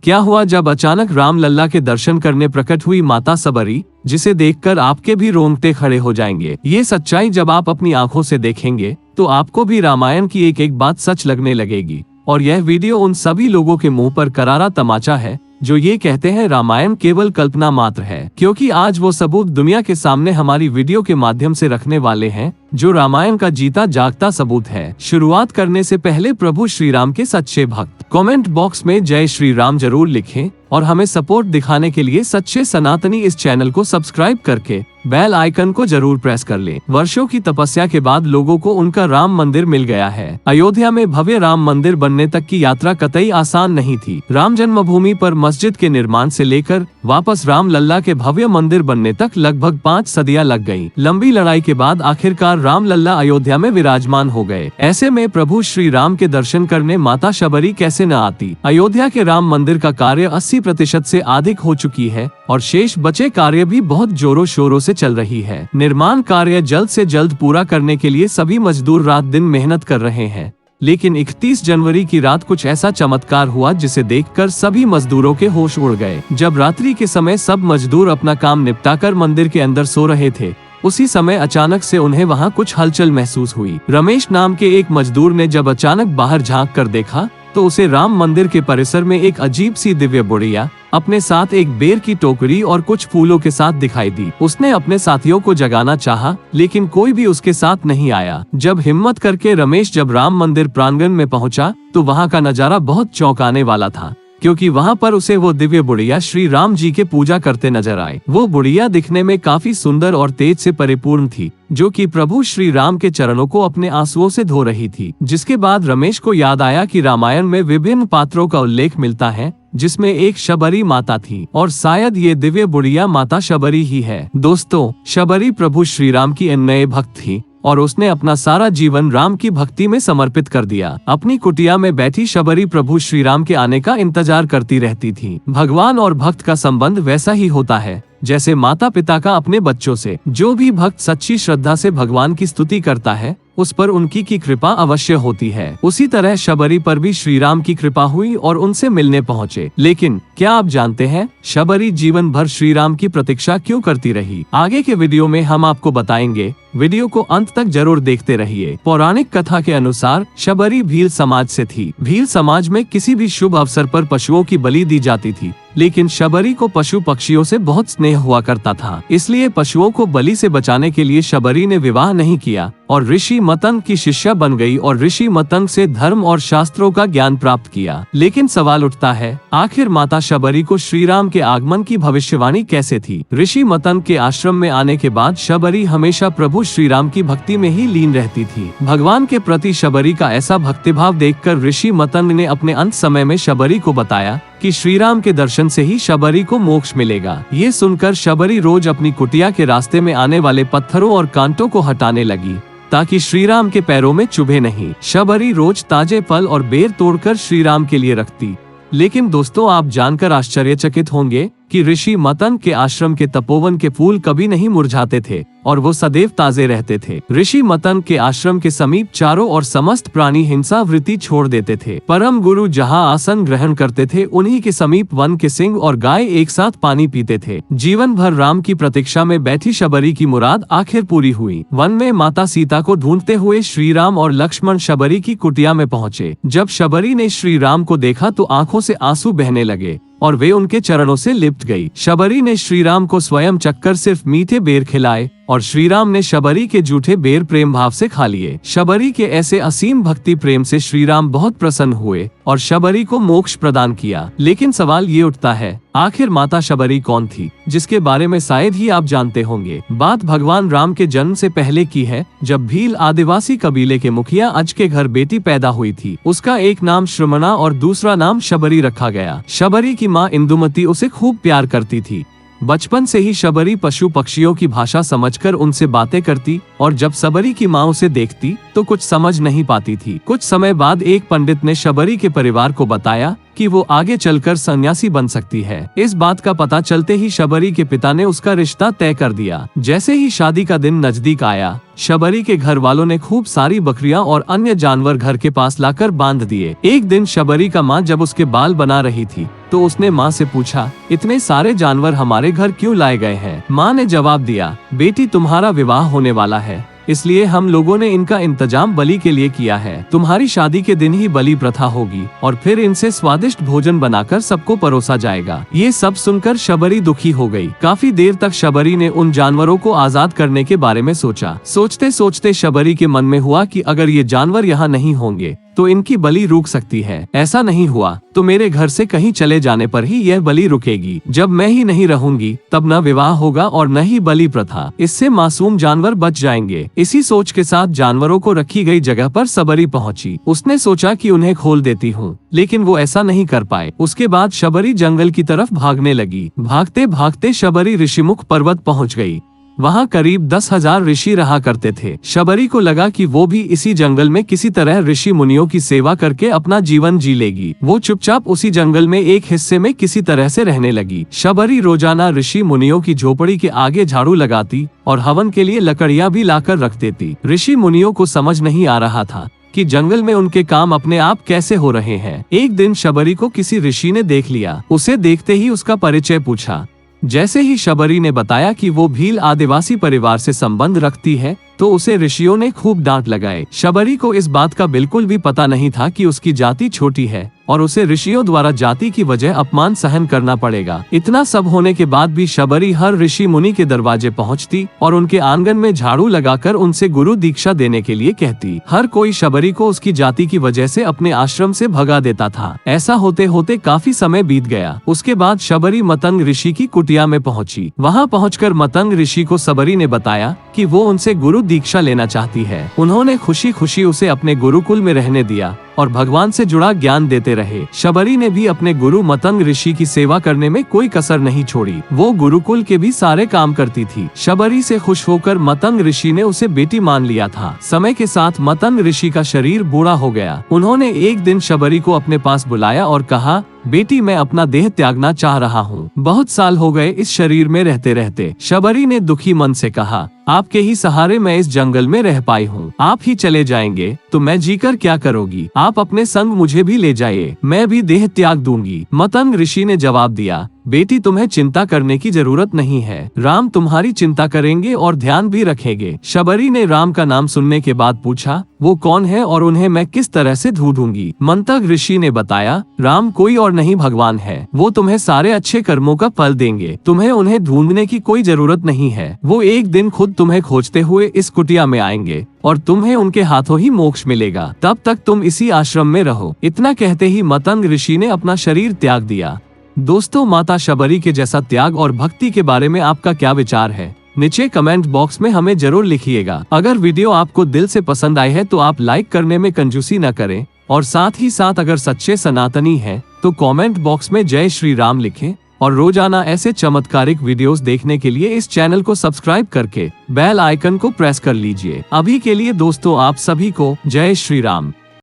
क्या हुआ जब अचानक राम लल्ला के दर्शन करने प्रकट हुई माता सबरी, जिसे देखकर आपके भी रोंगटे खड़े हो जाएंगे। ये सच्चाई जब आप अपनी आंखों से देखेंगे तो आपको भी रामायण की एक एक बात सच लगने लगेगी। और यह वीडियो उन सभी लोगों के मुंह पर करारा तमाचा है जो ये कहते हैं रामायण केवल कल्पना मात्र है, क्योंकि आज वो सबूत दुनिया के सामने हमारी वीडियो के माध्यम से रखने वाले हैं जो रामायण का जीता जागता सबूत है। शुरुआत करने से पहले प्रभु श्री राम के सच्चे भक्त कमेंट बॉक्स में जय श्री राम जरूर लिखें और हमें सपोर्ट दिखाने के लिए सच्चे सनातनी इस चैनल को सब्सक्राइब करके बेल आइकन को जरूर प्रेस कर लें। वर्षों की तपस्या के बाद लोगों को उनका राम मंदिर मिल गया है। अयोध्या में भव्य राम मंदिर बनने तक की यात्रा कतई आसान नहीं थी। राम जन्मभूमि पर मस्जिद के निर्माण से लेकर वापस राम लल्ला के भव्य मंदिर बनने तक लगभग 5 सदियां लग गईं। लंबी लड़ाई के बाद आखिरकार राम लल्ला अयोध्या में विराजमान हो गए। ऐसे में प्रभु श्री राम के दर्शन करने माता शबरी कैसे न आती। अयोध्या के राम मंदिर का कार्य 80% से अधिक हो चुकी है और शेष बचे कार्य भी बहुत जोरों शोरों से चल रही है। निर्माण कार्य जल्द से जल्द पूरा करने के लिए सभी मजदूर रात दिन मेहनत कर रहे हैं। लेकिन 31 जनवरी की रात कुछ ऐसा चमत्कार हुआ जिसे देखकर सभी मजदूरों के होश उड़ गए। जब रात्रि के समय सब मजदूर अपना काम निपटाकर मंदिर के अंदर सो रहे थे, उसी समय अचानक से उन्हें वहां कुछ हलचल महसूस हुई। रमेश नाम के एक मजदूर ने जब अचानक बाहर झांक कर देखा तो उसे राम मंदिर के परिसर में एक अजीब सी दिव्य बुढ़िया अपने साथ एक बेर की टोकरी और कुछ फूलों के साथ दिखाई दी। उसने अपने साथियों को जगाना चाहा, लेकिन कोई भी उसके साथ नहीं आया। जब हिम्मत करके रमेश जब राम मंदिर प्रांगण में पहुंचा तो वहां का नजारा बहुत चौंकाने वाला था, क्योंकि वहां पर उसे वो दिव्य बुढ़िया श्री राम जी के पूजा करते नजर आए। वो बुढ़िया दिखने में काफी सुंदर और तेज से परिपूर्ण थी, जो कि प्रभु श्री राम के चरणों को अपने आंसुओं से धो रही थी। जिसके बाद रमेश को याद आया कि रामायण में विभिन्न पात्रों का उल्लेख मिलता है जिसमें एक शबरी माता थी और शायद ये दिव्य बुढ़िया माता शबरी ही है। दोस्तों, शबरी प्रभु श्री राम की अन्य भक्त थी और उसने अपना सारा जीवन राम की भक्ति में समर्पित कर दिया। अपनी कुटिया में बैठी शबरी प्रभु श्री राम के आने का इंतजार करती रहती थी। भगवान और भक्त का संबंध वैसा ही होता है जैसे माता पिता का अपने बच्चों से। जो भी भक्त सच्ची श्रद्धा से भगवान की स्तुति करता है उस पर उनकी की कृपा अवश्य होती है। उसी तरह शबरी पर भी श्री राम की कृपा हुई और उनसे मिलने पहुँचे। लेकिन क्या आप जानते हैं शबरी जीवन भर श्री राम की प्रतीक्षा क्यों करती रही? आगे के वीडियो में हम आपको बताएंगे। वीडियो को अंत तक जरूर देखते रहिए। पौराणिक कथा के अनुसार शबरी भील समाज से थी। भील समाज में किसी भी शुभ अवसर पर पशुओं की बलि दी जाती थी, लेकिन शबरी को पशु पक्षियों से बहुत स्नेह हुआ करता था। इसलिए पशुओं को बलि से बचाने के लिए शबरी ने विवाह नहीं किया और ऋषि मतंग की शिष्या बन गई और ऋषि मतंग से धर्म और शास्त्रों का ज्ञान प्राप्त किया। लेकिन सवाल उठता है, आखिर माता शबरी को श्री राम के आगमन की भविष्यवाणी कैसे थी? ऋषि मतंग के आश्रम में आने के बाद शबरी हमेशा प्रभु श्री राम की भक्ति में ही लीन रहती थी। भगवान के प्रति शबरी का ऐसा भक्तिभाव देखकर ऋषि मतंग ने अपने अंत समय में शबरी को बताया कि श्री राम के दर्शन से ही शबरी को मोक्ष मिलेगा। ये सुनकर शबरी रोज अपनी कुटिया के रास्ते में आने वाले पत्थरों और कांटों को हटाने लगी ताकि श्री राम के पैरों में चुभे नहीं। शबरी रोज ताजे फल और बेर तोड़कर श्री राम के लिए रखती। लेकिन दोस्तों, आप जानकर आश्चर्यचकित होंगे कि ऋषि मतंग के आश्रम के तपोवन के फूल कभी नहीं मुरझाते थे और वो सदैव ताजे रहते थे। ऋषि मतंग के आश्रम के समीप चारों और समस्त प्राणी हिंसा वृत्ति छोड़ देते थे। परम गुरु जहाँ आसन ग्रहण करते थे उन्हीं के समीप वन के सिंह और गाय एक साथ पानी पीते थे। जीवन भर राम की प्रतीक्षा में बैठी शबरी की मुराद आखिर पूरी हुई। वन में माता सीता को ढूंढते हुए श्री राम और लक्ष्मण शबरी की कुटिया में पहुँचे। जब शबरी ने श्री राम को देखा तो आंखों से आंसू बहने लगे और वे उनके चरणों से लिपट गई। शबरी ने श्री राम को स्वयं चक्कर सिर्फ मीठे बेर खिलाए और श्री राम ने शबरी के जूठे बेर प्रेम भाव से खा लिए। शबरी के ऐसे असीम भक्ति प्रेम से श्री राम बहुत प्रसन्न हुए और शबरी को मोक्ष प्रदान किया। लेकिन सवाल ये उठता है, आखिर माता शबरी कौन थी, जिसके बारे में शायद ही आप जानते होंगे। बात भगवान राम के जन्म से पहले की है, जब भील आदिवासी कबीले के मुखिया अज के घर बेटी पैदा हुई थी। उसका एक नाम श्रमणा और दूसरा नाम शबरी रखा गया। शबरी की माँ इंदुमती उसे खूब प्यार करती थी। बचपन से ही शबरी पशु पक्षियों की भाषा समझकर उनसे बातें करती और जब शबरी की माँ उसे देखती तो कुछ समझ नहीं पाती थी। कुछ समय बाद एक पंडित ने शबरी के परिवार को बताया कि वो आगे चलकर सन्यासी बन सकती है। इस बात का पता चलते ही शबरी के पिता ने उसका रिश्ता तय कर दिया। जैसे ही शादी का दिन नजदीक आया, शबरी के घर वालों ने खूब सारी बकरियां और अन्य जानवर घर के पास लाकर बांध दिए। एक दिन शबरी का माँ जब उसके बाल बना रही थी तो उसने माँ से पूछा, इतने सारे जानवर हमारे घर क्यों लाए गए हैं? माँ ने जवाब दिया, बेटी तुम्हारा विवाह होने वाला है, इसलिए हम लोगों ने इनका इंतजाम बलि के लिए किया है। तुम्हारी शादी के दिन ही बलि प्रथा होगी और फिर इनसे स्वादिष्ट भोजन बनाकर सबको परोसा जाएगा। ये सब सुनकर शबरी दुखी हो गई। काफी देर तक शबरी ने उन जानवरों को आजाद करने के बारे में सोचा। सोचते सोचते शबरी के मन में हुआ कि अगर ये जानवर यहाँ नहीं होंगे तो इनकी बलि रुक सकती है। ऐसा नहीं हुआ तो मेरे घर से कहीं चले जाने पर ही यह बलि रुकेगी। जब मैं ही नहीं रहूंगी तब न विवाह होगा और न ही बलि प्रथा। इससे मासूम जानवर बच जाएंगे। इसी सोच के साथ जानवरों को रखी गई जगह पर शबरी पहुंची। उसने सोचा कि उन्हें खोल देती हूँ, लेकिन वो ऐसा नहीं कर पाए। उसके बाद शबरी जंगल की तरफ भागने लगी। भागते भागते शबरी ऋषिमुख पर्वत पहुँच गई। वहाँ करीब 10,000 ऋषि रहा करते थे। शबरी को लगा कि वो भी इसी जंगल में किसी तरह ऋषि मुनियों की सेवा करके अपना जीवन जी लेगी। वो चुपचाप उसी जंगल में एक हिस्से में किसी तरह से रहने लगी। शबरी रोजाना ऋषि मुनियों की झोपड़ी के आगे झाड़ू लगाती और हवन के लिए लकड़ियाँ भी लाकर रख देती। ऋषि मुनियों को समझ नहीं आ रहा था कि जंगल में उनके काम अपने आप कैसे हो रहे हैं। एक दिन शबरी को किसी ऋषि ने देख लिया। उसे देखते ही उसका परिचय पूछा। जैसे ही शबरी ने बताया कि वो भील आदिवासी परिवार से संबंध रखती है तो उसे ऋषियों ने खूब डांट लगाए। शबरी को इस बात का बिल्कुल भी पता नहीं था कि उसकी जाति छोटी है और उसे ऋषियों द्वारा जाति की वजह अपमान सहन करना पड़ेगा। इतना सब होने के बाद भी शबरी हर ऋषि मुनि के दरवाजे पहुंचती और उनके आंगन में झाड़ू लगाकर उनसे गुरु दीक्षा देने के लिए कहती। हर कोई शबरी को उसकी जाति की वजह से अपने आश्रम से भगा देता था। ऐसा होते होते काफी समय बीत गया। उसके बाद शबरी मतंग ऋषि की कुटिया में पहुंची। वहां पहुंचकर मतंग ऋषि को शबरी ने बताया कि वो उनसे गुरु दीक्षा लेना चाहती है। उन्होंने खुशी खुशी उसे अपने गुरुकुल में रहने दिया और भगवान से जुड़ा ज्ञान देते रहे। शबरी ने भी अपने गुरु मतंग ऋषि की सेवा करने में कोई कसर नहीं छोड़ी। वो गुरुकुल के भी सारे काम करती थी। शबरी से खुश होकर मतंग ऋषि ने उसे बेटी मान लिया था। समय के साथ मतंग ऋषि का शरीर बूढ़ा हो गया। उन्होंने एक दिन शबरी को अपने पास बुलाया और कहा, बेटी मैं अपना देह त्यागना चाह रहा हूँ। बहुत साल हो गए इस शरीर में रहते रहते। शबरी ने दुखी मन से कहा, आपके ही सहारे मैं इस जंगल में रह पाई हूँ। आप ही चले जाएंगे तो मैं जीकर क्या करोगी? आप अपने संग मुझे भी ले जाइए, मैं भी देह त्याग दूंगी। मतंग ऋषि ने जवाब दिया, बेटी तुम्हें चिंता करने की जरूरत नहीं है। राम तुम्हारी चिंता करेंगे और ध्यान भी रखेंगे। शबरी ने राम का नाम सुनने के बाद पूछा, वो कौन है और उन्हें मैं किस तरह से ढूंढूंगी? मतंग ऋषि ने बताया, राम कोई और नहीं भगवान है। वो तुम्हें सारे अच्छे कर्मों का फल देंगे। तुम्हें उन्हें ढूंढने की कोई जरूरत नहीं है। वो एक दिन खुद तुम्हें खोजते हुए इस कुटिया में आएंगे और तुम्हें उनके हाथों ही मोक्ष मिलेगा। तब तक तुम इसी आश्रम में रहो। इतना कहते ही मतंग ऋषि ने अपना शरीर त्याग दिया। दोस्तों, माता शबरी के जैसा त्याग और भक्ति के बारे में आपका क्या विचार है? नीचे कमेंट बॉक्स में हमें जरूर लिखिएगा। अगर वीडियो आपको दिल से पसंद आई है तो आप लाइक करने में कंजूसी न करें और साथ ही साथ अगर सच्चे सनातनी हैं तो कमेंट बॉक्स में जय श्री राम लिखें और रोजाना ऐसे चमत्कारिक वीडियोस देखने के लिए इस चैनल को सब्सक्राइब करके बेल आइकन को प्रेस कर लीजिए। अभी के लिए दोस्तों आप सभी को जय श्री राम।